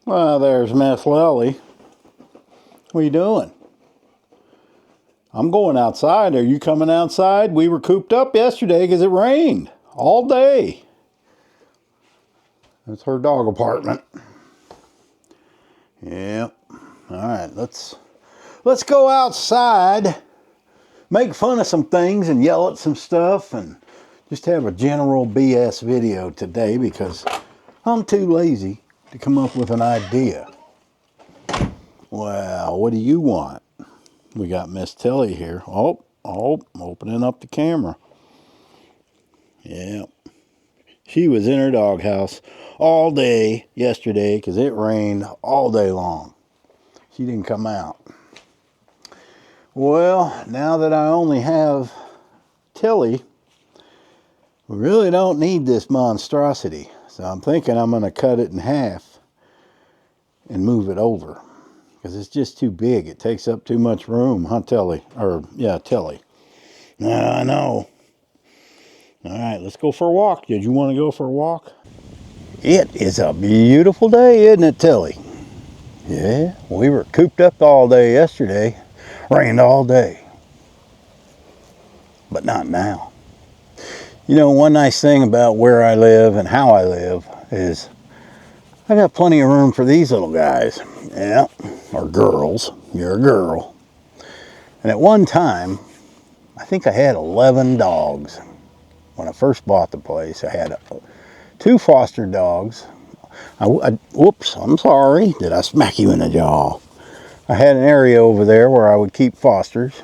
Well, there's Miss Lily. What are you doing? I'm going outside. Are you coming outside? We were cooped up yesterday because it rained all day. That's her dog apartment. Yeah. All right, let's go outside, make fun of some things and yell at some stuff and just have a general BS video today because I'm too lazy to come up with an idea. Well, what do you want? We got Miss Tilly here. Oh, opening up the camera. Yeah. She was in her doghouse all day yesterday because it rained all day long. She didn't come out. Well, now that I only have Tilly, we really don't need this monstrosity. So I'm thinking I'm going to cut it in half and move it over because it's just too big. It takes up too much room, huh, Tilly? Tilly. I know. All right, let's go for a walk. Did you want to go for a walk? It is a beautiful day, isn't it, Tilly? Yeah, we were cooped up all day yesterday. Rained all day. But not now. You know, one nice thing about where I live and how I live is I got plenty of room for these little guys. Yeah, or girls. You're a girl. And at one time, I think I had 11 dogs. When I first bought the place, I had 2 foster dogs. Whoops, I'm sorry. Did I smack you in the jaw? I had an area over there where I would keep fosters.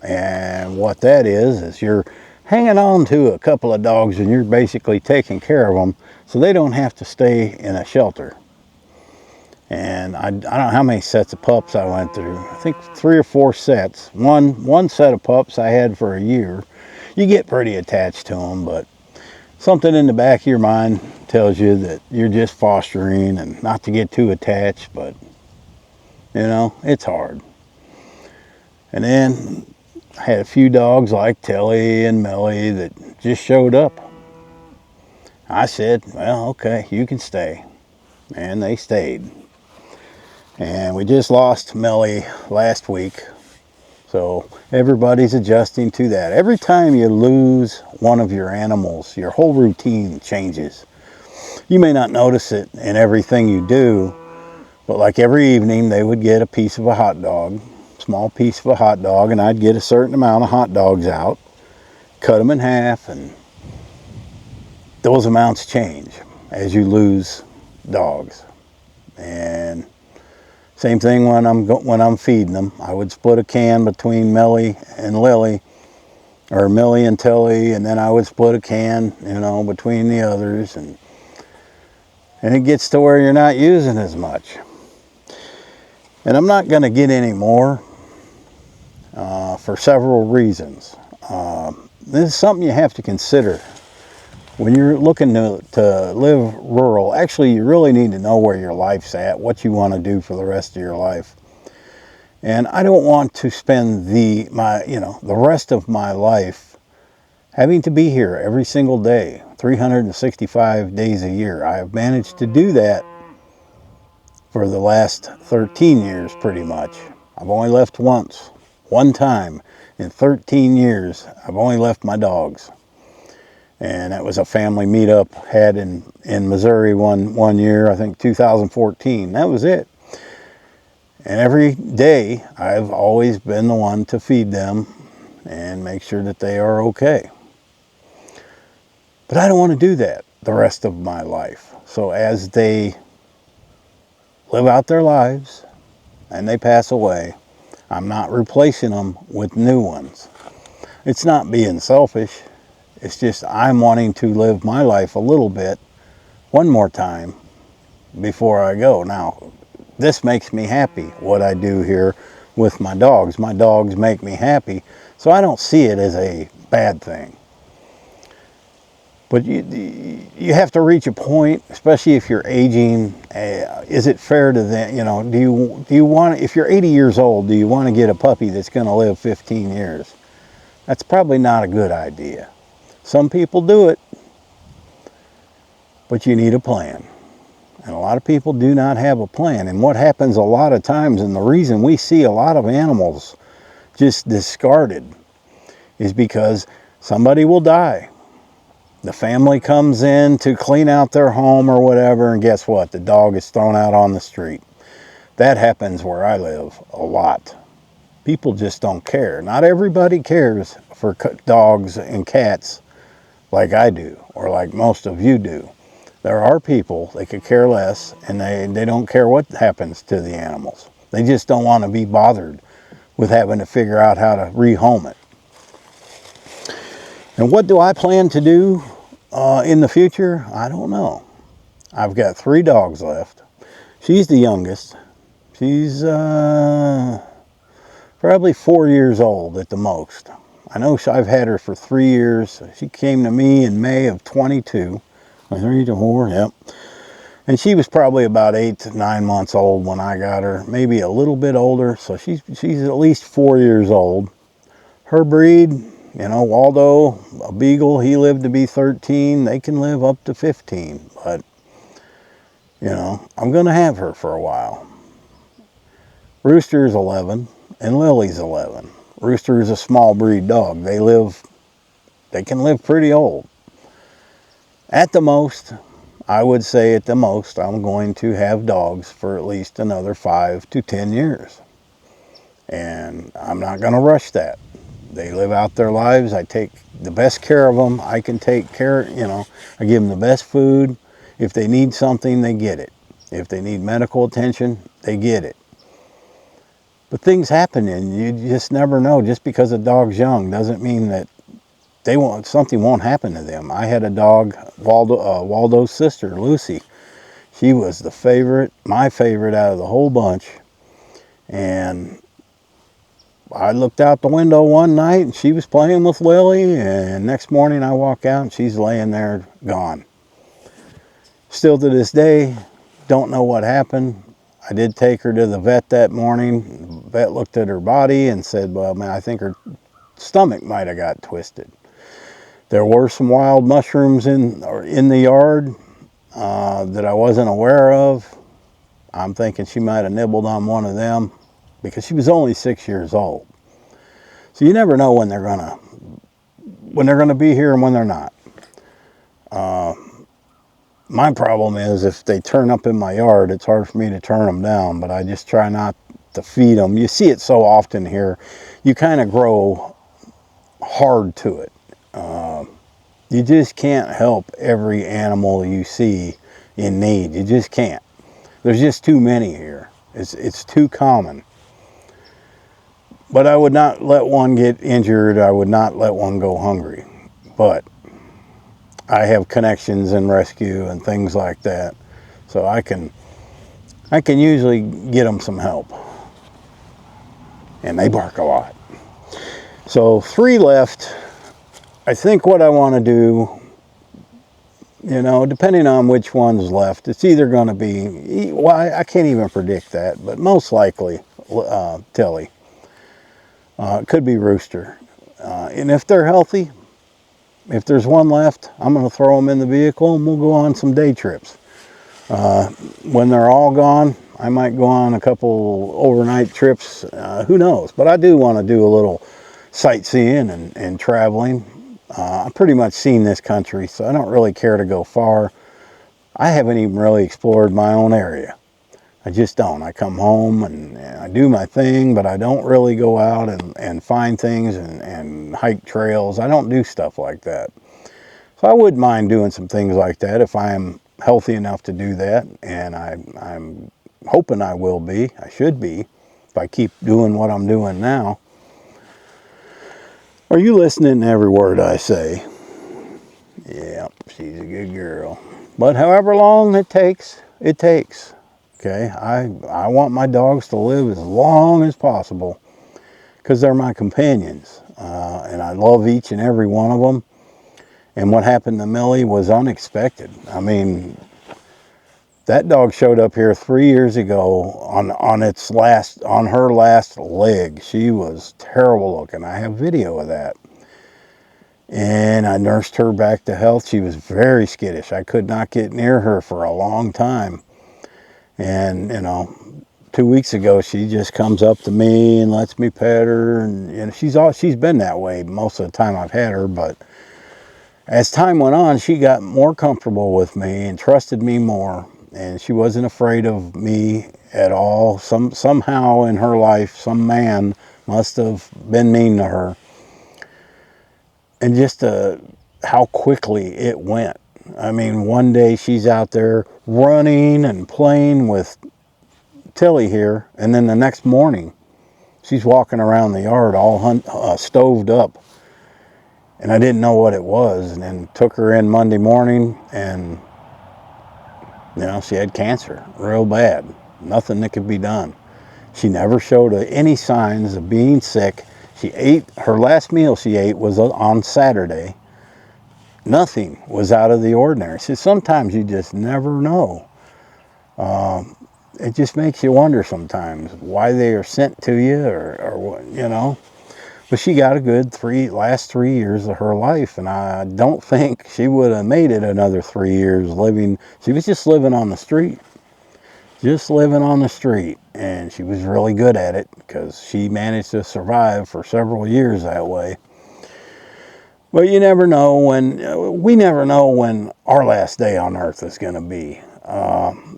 And what that is you're hanging on to a couple of dogs and you're basically taking care of them so they don't have to stay in a shelter. And I don't know how many sets of pups I went through. I think 3 or 4 sets. One set of pups I had for a year. You get pretty attached to them, but something in the back of your mind tells you that you're just fostering and not to get too attached, but you know, it's hard. And then I had a few dogs like Tilly and Millie that just showed up. I said, well, okay, you can stay. And they stayed. And we just lost Millie last week. So everybody's adjusting to that. Every time you lose one of your animals, your whole routine changes. You may not notice it in everything you do, but like every evening they would get a piece of a hot dog, small piece of a hot dog, and I'd get a certain amount of hot dogs out, cut them in half, and those amounts change as you lose dogs. And same thing when I'm feeding them. I would split a can between Millie and Lily, or Millie and Tilly, and then I would split a can, you know, between the others, and it gets to where you're not using as much. And I'm not going to get any more for several reasons. This is something you have to consider when you're looking to live rural. Actually, you really need to know where your life's at, what you want to do for the rest of your life. And I don't want to spend the rest of my life having to be here every single day, 365 days a year. I have managed to do that for the last 13 years pretty much. I've only left one time in 13 years. I've only left my dogs. And that was a family meetup had in Missouri one year, I think 2014. That was it. And every day I've always been the one to feed them and make sure that they are okay. But I don't want to do that the rest of my life. So as they live out their lives and they pass away, I'm not replacing them with new ones. It's not being selfish. It's just I'm wanting to live my life a little bit one more time before I go. Now, this makes me happy, what I do here with my dogs. My dogs make me happy, so I don't see it as a bad thing. But you have to reach a point, especially if you're aging. Is it fair to them? You know, do you want, if you're 80 years old, do you want to get a puppy that's going to live 15 years? That's probably not a good idea. Some people do it, but you need a plan. And a lot of people do not have a plan. And what happens a lot of times, and the reason we see a lot of animals just discarded, is because somebody will die. The family comes in to clean out their home or whatever, and guess what? The dog is thrown out on the street. That happens where I live a lot. People just don't care. Not everybody cares for dogs and cats like I do, or like most of you do. There are people that could care less, and they don't care what happens to the animals. They just don't want to be bothered with having to figure out how to rehome it. And what do I plan to do in the future? I don't know. I've got 3 dogs left. She's the youngest. She's probably 4 years old at the most. I know I've had her for 3 years. She came to me in May of 22. 3 to 4, yep. And she was probably about 8 to 9 months old when I got her. Maybe a little bit older. So she's at least 4 years old. Her breed, you know, Waldo, a beagle, he lived to be 13. They can live up to 15. But, you know, I'm going to have her for a while. Rooster's 11 and Lily's 11. Rooster is a small breed dog. They can live pretty old. At the most, I would say at the most, I'm going to have dogs for at least another 5 to 10 years. And I'm not going to rush that. They live out their lives. I take the best care of them. I can take care, you know, I give them the best food. If they need something, they get it. If they need medical attention, they get it. But things happen, and you just never know. Just because a dog's young doesn't mean that something won't happen to them. I had a dog, Waldo's sister, Lucy. She was the favorite, my favorite out of the whole bunch. And I looked out the window one night and she was playing with Lily, and next morning I walk out and she's laying there gone. Still to this day, don't know what happened. I did take her to the vet that morning. The vet looked at her body and said, well, man, I think her stomach might have got twisted. There were some wild mushrooms in the yard that I wasn't aware of. I'm thinking she might have nibbled on one of them because she was only 6 years old. So you never know when they're gonna be here and when they're not. My problem is if they turn up in my yard, it's hard for me to turn them down, but I just try not to feed them. You see it so often here. You kind of grow hard to it. You just can't help every animal you see in need. You just can't. There's just too many here. It's too common. But I would not let one get injured. I would not let one go hungry. But I have connections in rescue and things like that, so I can usually get them some help. And they bark a lot. So 3 left. I think what I want to do, you know, depending on which one's left, it's either going to be, well, I can't even predict that, but most likely Tilly. It could be Rooster. And if they're healthy, if there's one left, I'm going to throw them in the vehicle and we'll go on some day trips. When they're all gone, I might go on a couple overnight trips. Who knows? But I do want to do a little sightseeing and traveling. I've pretty much seen this country, so I don't really care to go far. I haven't even really explored my own area. I just don't. I come home and I do my thing, but I don't really go out and find things and hike trails. I don't do stuff like that. So I wouldn't mind doing some things like that if I am healthy enough to do that, and I'm hoping I will be. I should be if I keep doing what I'm doing now. Are you listening to every word I say? Yeah, she's a good girl. But however long it takes, it takes. Okay, I want my dogs to live as long as possible because they're my companions. And I love each and every one of them. And what happened to Millie was unexpected. I mean, that dog showed up here 3 years ago on her last leg. She was terrible looking. I have video of that. And I nursed her back to health. She was very skittish. I could not get near her for a long time. And, 2 weeks ago, she just comes up to me and lets me pet her. And she's been that way most of the time I've had her. But as time went on, she got more comfortable with me and trusted me more. And she wasn't afraid of me at all. Somehow in her life, some man must have been mean to her. And just how quickly it went. I mean, one day she's out there running and playing with Tilly here, and then the next morning she's walking around the yard all stoved up, and I didn't know what it was. And then took her in Monday morning, and she had cancer, real bad. Nothing that could be done. She never showed any signs of being sick. She ate, her last meal she ate was on Saturday. Nothing was out of the ordinary. So sometimes you just never know. It just makes you wonder sometimes why they are sent to you, or what. But she got a good last 3 years of her life, and I don't think she would have made it another 3 years living. She was just living on the street. Just living on the street. And she was really good at it because she managed to survive for several years that way. But you never know we never know when our last day on earth is going to be.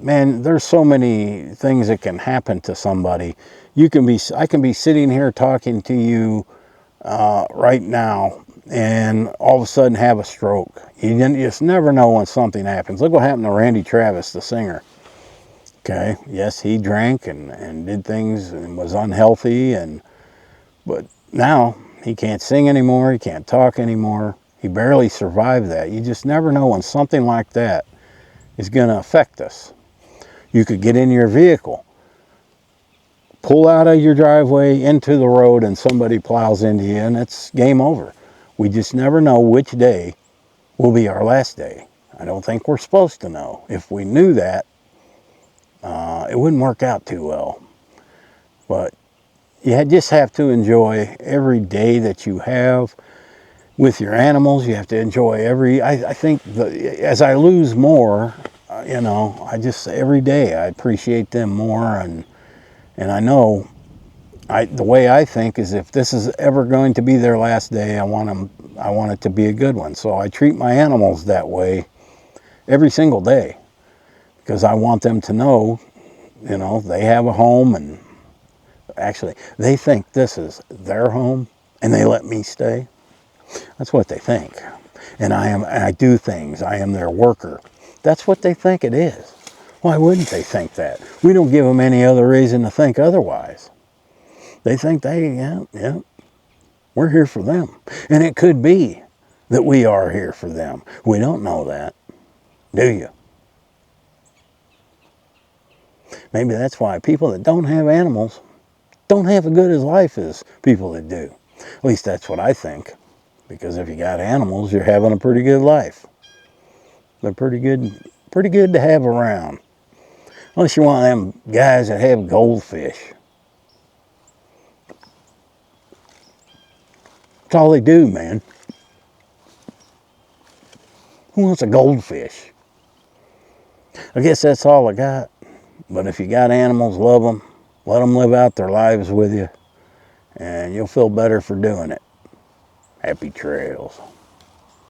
Man, there's so many things that can happen to somebody. I can be sitting here talking to you right now and all of a sudden have a stroke. You just never know when something happens. Look what happened to Randy Travis, the singer. Okay, yes, he drank and did things and was unhealthy, but now he can't sing anymore, he can't talk anymore. He barely survived that. You just never know when something like that is going to affect us. You could get in your vehicle, pull out of your driveway into the road, and somebody plows into you, and it's game over. We just never know which day will be our last day. I don't think we're supposed to know. If we knew that, it wouldn't work out too well. But you just have to enjoy every day that you have with your animals. You have to enjoy I think as I lose more, every day I appreciate them more. And I know the way I think is, if this is ever going to be their last day, I want it to be a good one. So I treat my animals that way every single day, because I want them to know, they have a home, and actually they think this is their home and they let me stay. That's what they think. And I do things. I am their worker. That's what they think it is. Why wouldn't they think that? We don't give them any other reason to think otherwise. They think we're here for them. And it could be that we are here for them. We don't know that, do you? Maybe that's why people that don't have animals don't have as good a life as people that do. At least that's what I think. Because if you got animals, you're having a pretty good life. They're pretty good to have around. Unless you're one of them guys that have goldfish. That's all they do, man. Who wants a goldfish? I guess that's all I got. But if you got animals, love them. Let them live out their lives with you. And you'll feel better for doing it. Happy trails.